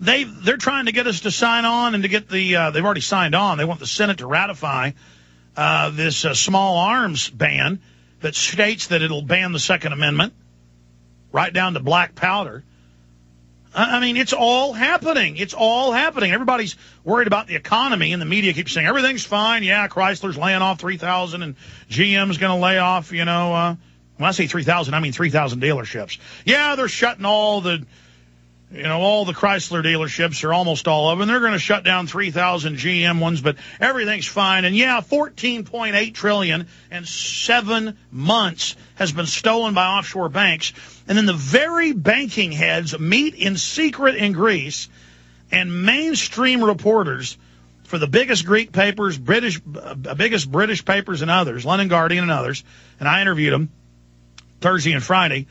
they're trying to get us to sign on and to get the they've already signed on. They want the Senate to ratify this small arms ban that states that it'll ban the Second Amendment, right down to black powder. I mean, it's all happening. It's all happening. Everybody's worried about the economy, and the media keeps saying everything's fine. Yeah, Chrysler's laying off 3,000, and GM's going to lay off, when I say 3,000, I mean 3,000 dealerships. Yeah, they're shutting all the Chrysler dealerships, or almost all of them. They're going to shut down 3,000 GM ones, but everything's fine. And yeah, $14.8 trillion in 7 months has been stolen by offshore banks. And then the very banking heads meet in secret in Greece, and mainstream reporters for the biggest Greek papers, biggest British papers and others, London Guardian and others, and I interviewed them Thursday and Friday.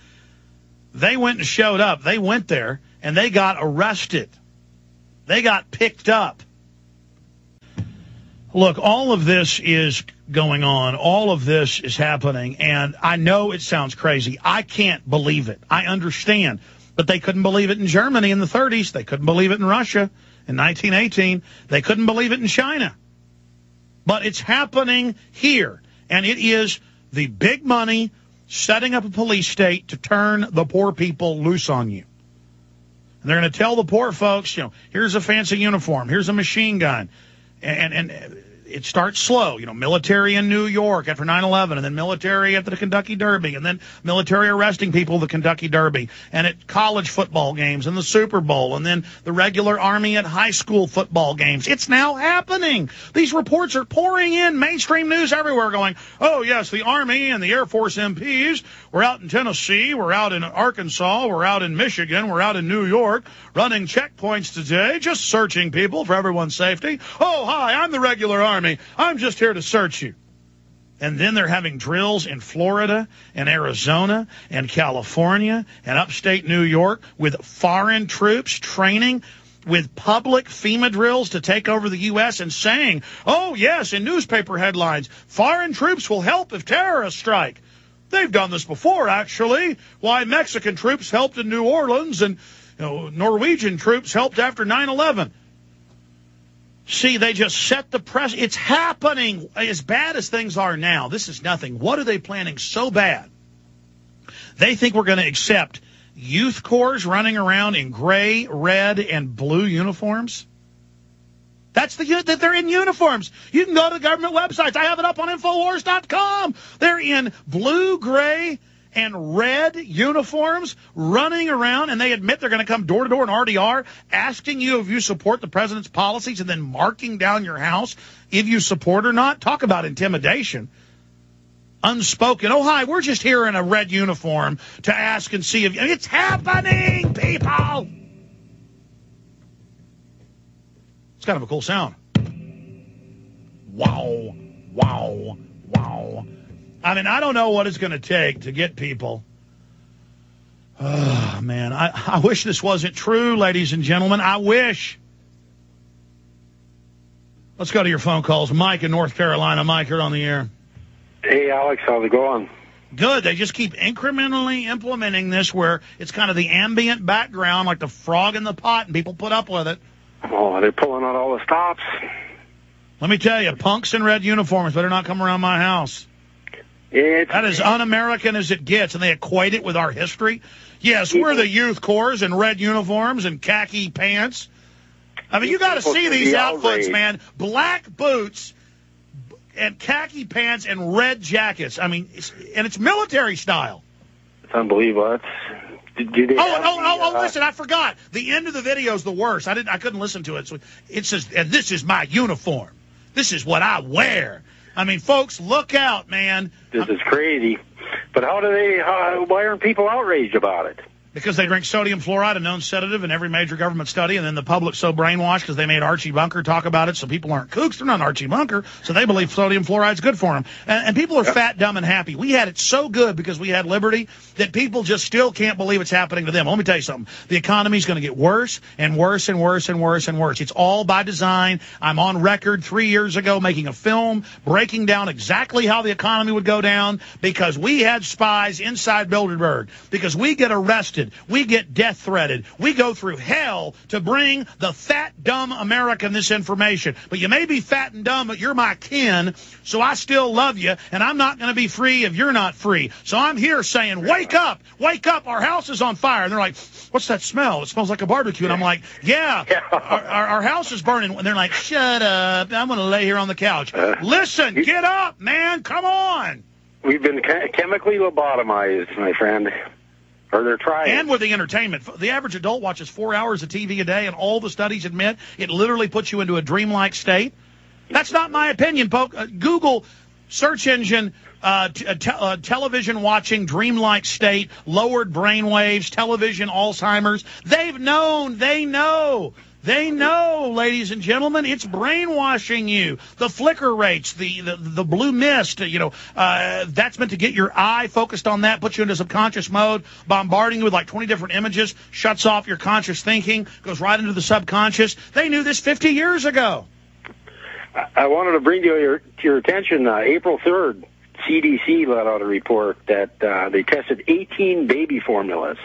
They went and showed up. They went there, and they got arrested. They got picked up. Look, all of this is going on. All of this is happening, and I know it sounds crazy. I can't believe it. I understand. But they couldn't believe it in Germany in the 30s. They couldn't believe it in Russia in 1918. They couldn't believe it in China. But it's happening here, and it is the big money setting up a police state to turn the poor people loose on you. And they're going to tell the poor folks, here's a fancy uniform, here's a machine gun. And it starts slow, military in New York after 9/11, and then military at the Kentucky Derby, and then military arresting people at the Kentucky Derby, and at college football games, and the Super Bowl, and then the regular Army at high school football games. It's now happening. These reports are pouring in, mainstream news everywhere going, oh, yes, the Army and the Air Force MPs, we're out in Tennessee, we're out in Arkansas, we're out in Michigan, we're out in New York, running checkpoints today, just searching people for everyone's safety. Oh, hi, I'm the regular Army. I'm just here to search you. And then they're having drills in Florida and Arizona and California and upstate New York with foreign troops training with public FEMA drills to take over the U.S. and saying, oh, yes, in newspaper headlines, foreign troops will help if terrorists strike. They've done this before, actually. Why Mexican troops helped in New Orleans and Norwegian troops helped after 9/11. See, they just set the press. It's happening. As bad as things are now, this is nothing. What are they planning so bad? They think we're going to accept youth corps running around in gray, red, and blue uniforms. That's that they're in uniforms. You can go to the government websites. I have it up on Infowars.com. They're in blue, gray, and red uniforms running around, and they admit they're going to come door to door in RDR, asking you if you support the president's policies and then marking down your house if you support or not. Talk about intimidation. Unspoken. Oh, hi, we're just here in a red uniform to ask and see if it's happening, people. It's kind of a cool sound. Wow, wow, wow. I mean, I don't know what it's going to take to get people. Oh, man, I wish this wasn't true, ladies and gentlemen. I wish. Let's go to your phone calls. Mike in North Carolina. Mike, you're on the air. Hey, Alex, how's it going? Good. They just keep incrementally implementing this where it's kind of the ambient background, like the frog in the pot, and people put up with it. Oh, they're pulling out all the stops. Let me tell you, punks in red uniforms better not come around my house. That is un-American as it gets, and they equate it with our history. Yes, we're the youth corps in red uniforms and khaki pants. I mean, you got to see these outfits, man. Black boots and khaki pants and red jackets. I mean, it's military style. It's unbelievable. Listen, I forgot. The end of the video is the worst. I couldn't listen to it. So it says, and this is my uniform. This is what I wear. I mean, folks, look out, man. This is crazy. But why aren't people outraged about it? Because they drink sodium fluoride, a known sedative in every major government study, and then the public's so brainwashed because they made Archie Bunker talk about it, so people aren't kooks. They're not Archie Bunker, so they believe sodium fluoride's good for them. And people are fat, dumb, and happy. We had it so good because we had liberty that people just still can't believe it's happening to them. Let me tell you something. The economy's going to get worse and worse and worse and worse and worse. It's all by design. I'm on record 3 years ago making a film breaking down exactly how the economy would go down because we had spies inside Bilderberg, because we get arrested assaulted. We get death threatened. We go through hell to bring the fat, dumb American this information. But you may be fat and dumb, but you're my kin, so I still love you, and I'm not going to be free if you're not free. So I'm here saying, wake up, our house is on fire. And they're like, what's that smell? It smells like a barbecue. And I'm like, yeah, our house is burning. And they're like, shut up, I'm going to lay here on the couch. Listen, get up, man, come on. We've been chemically lobotomized, my friend. Or they're trying. And with the entertainment. The average adult watches 4 hours of TV a day, and all the studies admit it literally puts you into a dreamlike state. That's not my opinion, folks. Google search engine, television watching, dreamlike state, lowered brain waves, television, Alzheimer's. They know, ladies and gentlemen, it's brainwashing you. The flicker rates, the blue mist, that's meant to get your eye focused on that, put you into subconscious mode, bombarding you with like 20 different images, shuts off your conscious thinking, goes right into the subconscious. They knew this 50 years ago. I wanted to bring to your attention, April 3rd, CDC let out a report that they tested 18 baby formulas.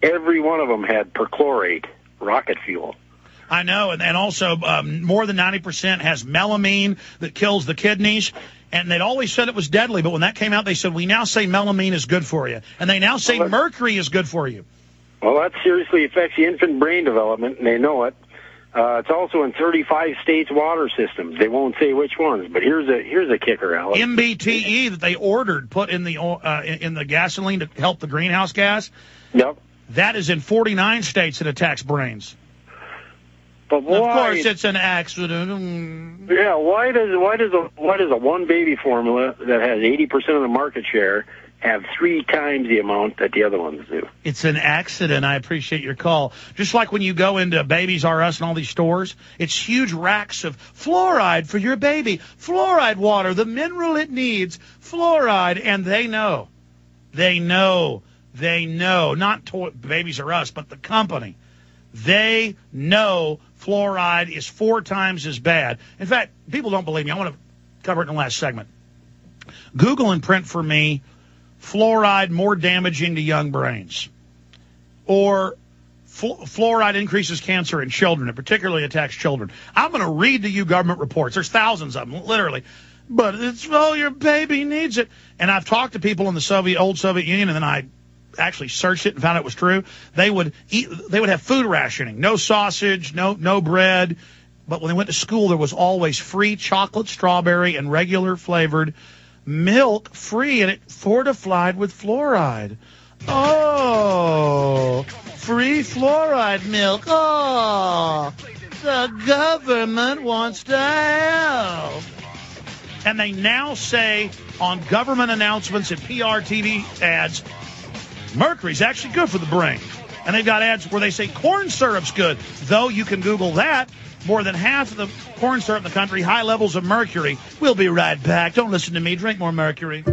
Every one of them had perchlorate, rocket fuel. I know, and also more than 90% has melamine that kills the kidneys. And they'd always said it was deadly, but when that came out, they said, we now say melamine is good for you. And they now say mercury is good for you. Well, that seriously affects the infant brain development, and they know it. It's also in 35 states' water systems. They won't say which ones, but here's a kicker, Alex. MBTE that they ordered put in the gasoline to help the greenhouse gas. Yep. That is in 49 states. It attacks brains. But why? Of course, it's an accident. Yeah. Why does a one baby formula that has 80% of the market share have 3 times the amount that the other ones do? It's an accident. I appreciate your call. Just like when you go into Babies R Us and all these stores, it's huge racks of fluoride for your baby. Fluoride water, the mineral it needs. Fluoride. And they know. Not Babies R Us, but the company. They know fluoride is 4 times as bad. In fact, people don't believe me. I want to cover it in the last segment. Google and print for me, fluoride more damaging to young brains. Or fluoride increases cancer in children. It particularly attacks children. I'm going to read to you government reports. There's thousands of them, literally. But it's, your baby needs it. And I've talked to people in the old Soviet Union, and then I actually searched it and found out it was true. They would have food rationing, no sausage, no bread. But when they went to school, there was always free chocolate, strawberry, and regular flavored milk, free, and it fortified with fluoride. Oh, free fluoride milk. Oh, the government wants to help. And they now say on government announcements and PR TV ads, mercury's actually good for the brain. And they've got ads where they say corn syrup's good. Though you can Google that. More than half of the corn syrup in the country, high levels of mercury. We'll be right back. Don't listen to me. Drink more mercury.